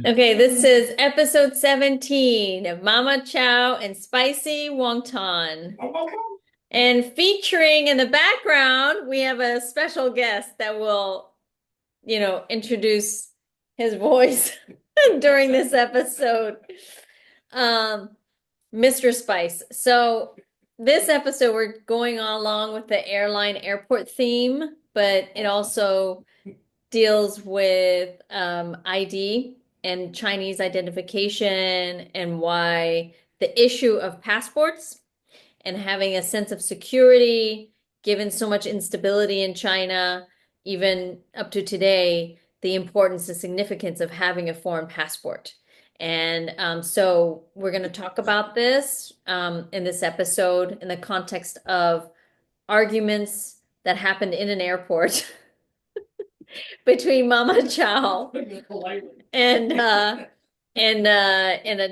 Okay, this is episode 17 of Mama Chow and Spicy Wonton. And featuring in the background, we have a special guest that will, introduce his voice during this episode. Um, Mr. Spice. So this episode, we're going along with the airline airport theme, but it also deals with ID and Chinese identification and why the issue of passports and having a sense of security, given so much instability in China, even up to today, the importance and significance of having a foreign passport. And so we're going to talk about this in this episode in the context of arguments that happened in an airport between Mama Chow and a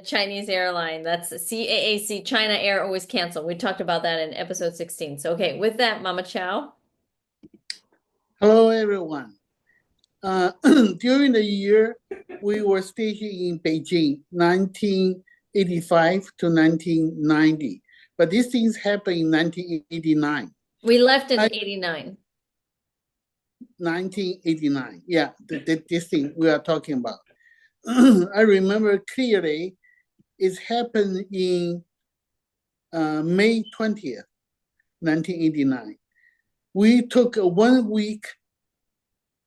Chinese airline. That's CAAC, China Air always cancel. We talked about that in episode 16. So okay, with that, Mama Chow. Hello, everyone. During the year, we were stationed in Beijing, 1985 to 1990. But these things happened in 1989. We left in 89. 1989, yeah, this thing we are talking about. I remember clearly it happened in May 20th, 1989. We took a 1 week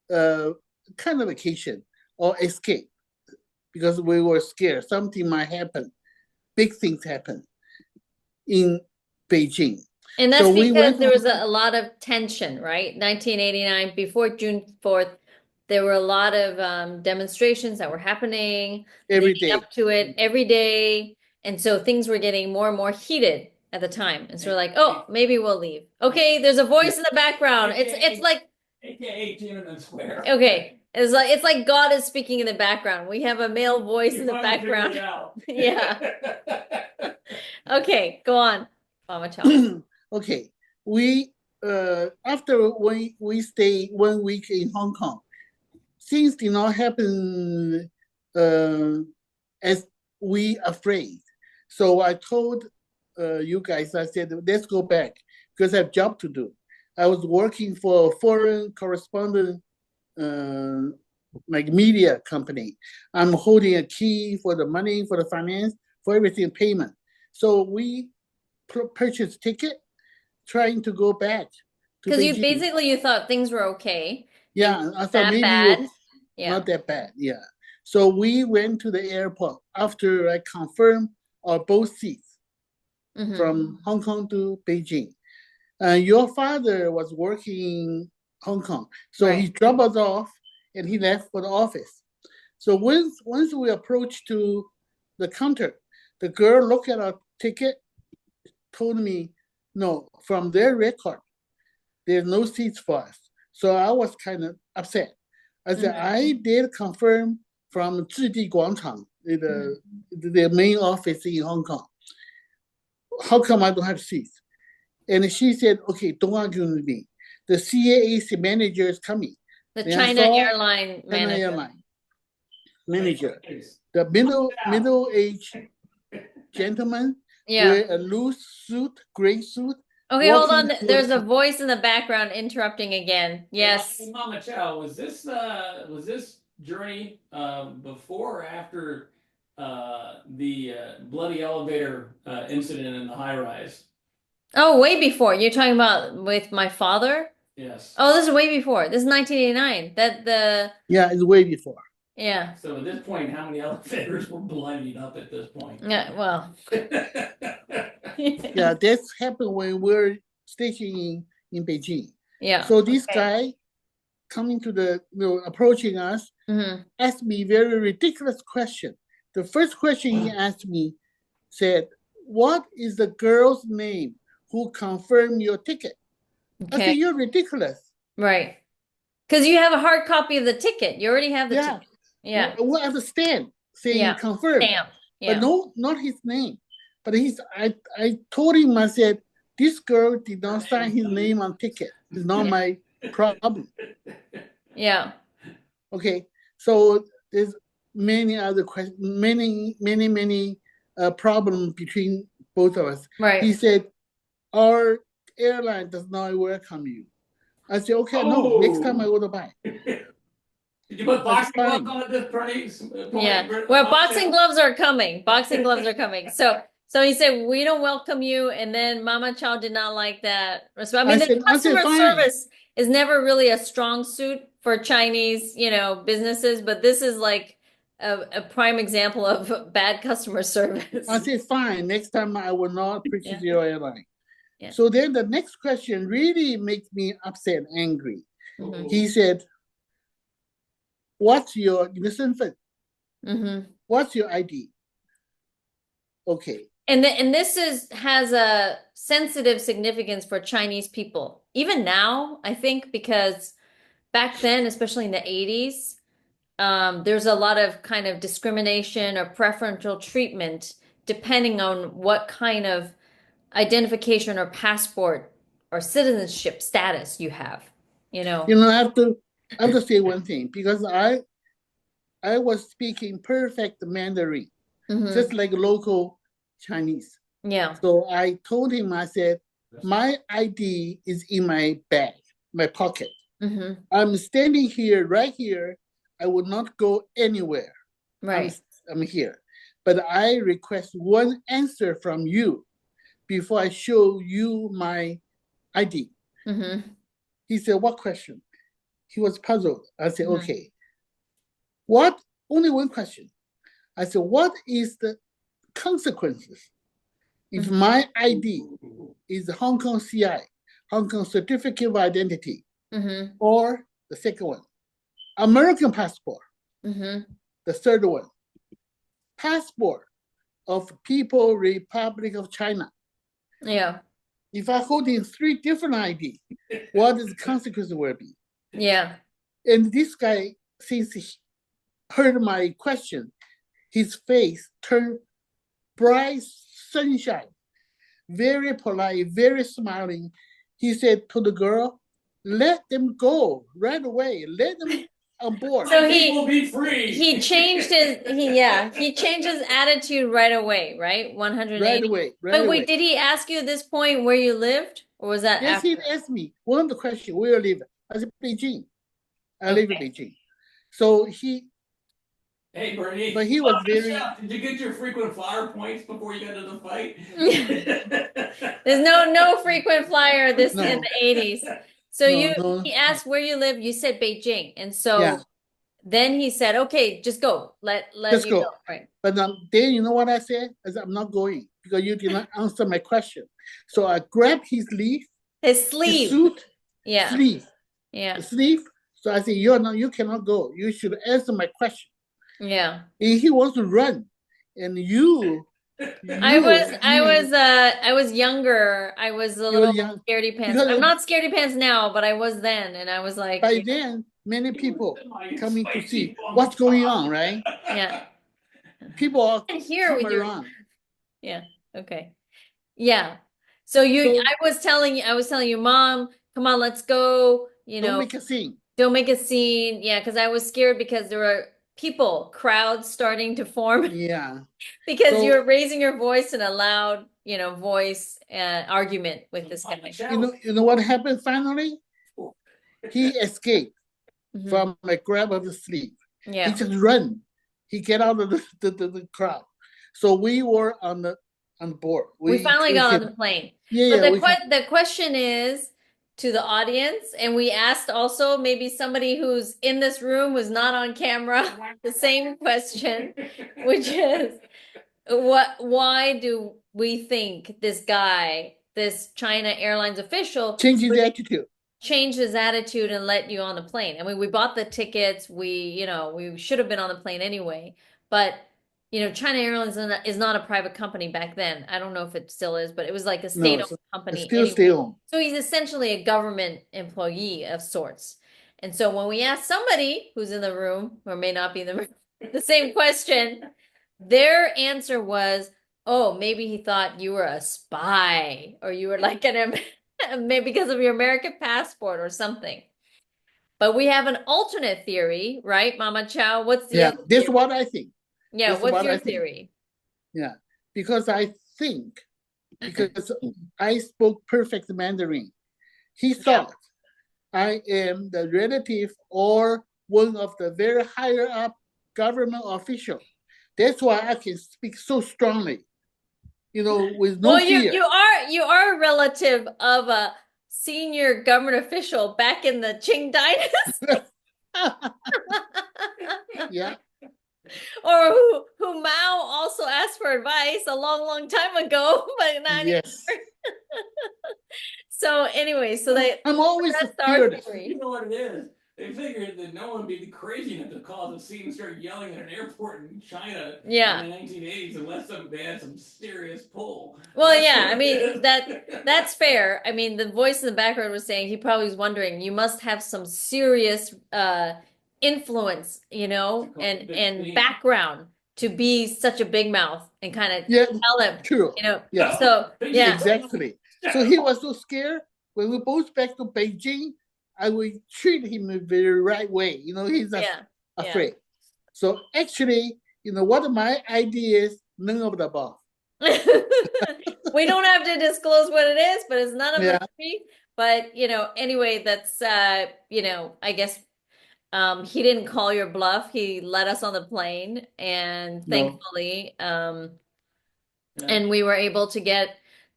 kind of vacation or escape because we were scared something might happen. Big things happen in Beijing. And that's because there was a lot of tension, right? 1989, before June 4th, there were a lot of demonstrations that were happening every day up to it every day. And so things were getting more and more heated at the time. And so we're like, oh, maybe we'll leave. Okay, there's a voice in the background. It's like AKA Tiananmen Square. Okay. It's like God is speaking in the background. We have a male voice in the background. Yeah. Okay, go on, Mama Chow. Okay, we after we stay 1 week in Hong Kong, things did not happen as we afraid. So I told you guys, I said, let's go back because I have job to do. I was working for a foreign correspondent like media company. I'm holding a key for the money, for the finance, for everything payment. So we purchased ticket, trying to go back. Because you thought things were okay. Yeah, I thought maybe bad. Not that bad. Yeah. So we went to the airport after I confirmed both seats from Hong Kong to Beijing. Your father was working in Hong Kong, so he dropped us off and he left for the office. So once we approached to the counter, the girl looked at our ticket, told me, no, from their record, there's no seats for us. So I was kind of upset. I said, I did confirm from Zhidi Guangchang, the main office in Hong Kong. How come I don't have seats? And she said, okay, don't argue with me. The CAAC manager is coming. The China Airline manager. The middle-aged gentleman wear a loose suit, gray suit. Okay, hold on. There's a voice in the background interrupting again. Yes. Mama Chow, was this journey before or after the bloody elevator incident in the high rise? Oh, way before. You're talking about with my father? Yes. Oh, this is way before. This is 1989. Yeah, it's way before. Yeah. So at this point, how many elevators were bloodied up at this point? Yeah, well. Yeah, that's happened when we're stationed in Beijing. Yeah. So this guy coming to approaching us, asked me very ridiculous question. The first question he asked me said, what is the girl's name who confirmed your ticket? I said, you're ridiculous. Right. Because you have a hard copy of the ticket. You already have the ticket. Yeah. Well, I have a stamp saying confirm. Stamp. Yeah. But no, not his name. But I told him, I said, this girl did not sign his name on ticket. It's not my problem. Yeah. Okay. So many other questions, many problems between both of us. Right. He said, our airline does not welcome you. I said, okay, no, next time I will buy. Did you put boxing gloves on at this party? Yeah. Well, boxing gloves are coming. Boxing gloves are coming. So he said, we don't welcome you. And then Mama Chow did not like that. I mean, the customer service is never really a strong suit for Chinese, businesses, but this is like a prime example of bad customer service. I said, fine, next time I will not purchase your airline. Yeah. So then the next question really makes me upset, angry. He said, what's your身份? What's your ID? Okay. And this has a sensitive significance for Chinese people. Even now, I think, because back then, especially in the 80s, there's a lot of kind of discrimination or preferential treatment depending on what kind of identification or passport or citizenship status you have. I have to say one thing, because I was speaking perfect Mandarin, just like local Chinese. Yeah. So I told him, I said, my ID is in my bag, my pocket. I'm standing here, right here. I will not go anywhere. Right. I'm here. But I request one answer from you before I show you my ID. He said, what question? He was puzzled. I said, okay. What? Only one question. I said, what is the consequences if my ID is Hong Kong CI, Hong Kong Certificate of Identity, or the second one, American passport, the third one, passport of People Republic of China. Yeah. If I hold in 3 different ID, what is the consequence will be? Yeah. And this guy, since he heard my question, his face turned bright sunshine, very polite, very smiling. He said to the girl, let them go right away. Let them on board. So he will be free. He changed his attitude right away, right? 180. Right away. But wait, did he ask you at this point where you lived? Or was that Yes, after? he asked me one of the questions, where you live? I said, Beijing. I live in Beijing. So hey, Bernie. But he was very. Did you get your frequent flyer points before you got to the fight? There's no frequent flyer in the 80s. So he asked where you live. You said Beijing, and so then he said, "Okay, just go. Let you go." Right. But then you know what I said? I said, I'm not going because you did not answer my question. So I grabbed his sleeve. His suit. Yeah. Sleeve. Yeah. Sleeve. So I said, you cannot go. You should answer my question. Yeah. And he wants to run. And I was younger. I was a little scaredy pants. I'm not scaredy pants now, but I was then, and I was like. By then, many people coming to see what's going on, right? Yeah. People are here with around. Yeah. Okay. Yeah. So I was telling you, Mom, come on, let's go. Don't make a scene. Don't make a scene. Yeah, because I was scared because there were crowds starting to form. Yeah. Because you're raising your voice in a loud, voice argument with this guy. You know what happened finally? He escaped from a grab of the sleeve. Yeah. He just ran. He get out of the crowd. So we were on board. We finally got on the plane. Yeah. But the question is to the audience, and we asked also maybe somebody who's in this room who's not on camera the same question, which is why do we think this guy, this China Airlines official, changed his attitude and let you on the plane? I mean, we bought the tickets. We should have been on the plane anyway. But, China Airlines is not a private company back then. I don't know if it still is, but it was like a state-owned company. It's still. So he's essentially a government employee of sorts. And so when we asked somebody who's in the room, or may not be in the room, the same question, their answer was, oh, maybe he thought you were a spy, or you were like maybe because of your American passport or something. But we have an alternate theory, right, Mama Chow? What's the Yeah, other this is theory? what I think. Yeah, This is what's what your I think. theory? Yeah, because I think, because I spoke perfect Mandarin, he thought I am the relative or one of the very higher up government official. That's why I can speak so strongly, with no Well, fear. you are a relative of a senior government official back in the Qing dynasty. Yeah. Or who Mao also asked for advice a long time ago, but not anymore. Yes. So anyway, I'm always that's our fearless. theory. You know what it is? They figured that no one would be crazy enough to cause a scene and start yelling at an airport in China Yeah. in the 1980s unless they had some serious pull. Well, That's yeah, what I it mean is. that's fair. I mean, the voice in the background was saying he probably was wondering, you must have some serious influence, and background to be such a big mouth and kind of Yeah, tell him, true. Yeah. So yeah. Exactly. So he was so scared. When we both back to Beijing, I will treat him the very right way. He's Yeah. afraid. So actually, what my idea is, none of the above. We don't have to disclose what it is, but it's none of the three. But anyway, that's I guess he didn't call your bluff. He let us on the plane, and thankfully, and we were able to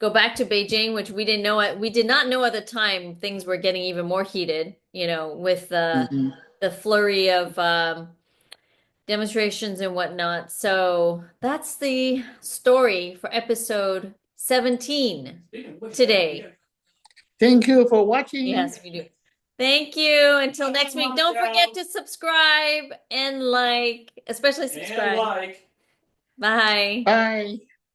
go back to Beijing, which we didn't know. We did not know at the time things were getting even more heated, with the flurry of demonstrations and whatnot. So that's the story for episode 17 today. Thank you for watching. Yes, we do. Thank you. Until next week. Don't forget to subscribe and like, especially subscribe. And like. Bye. Bye.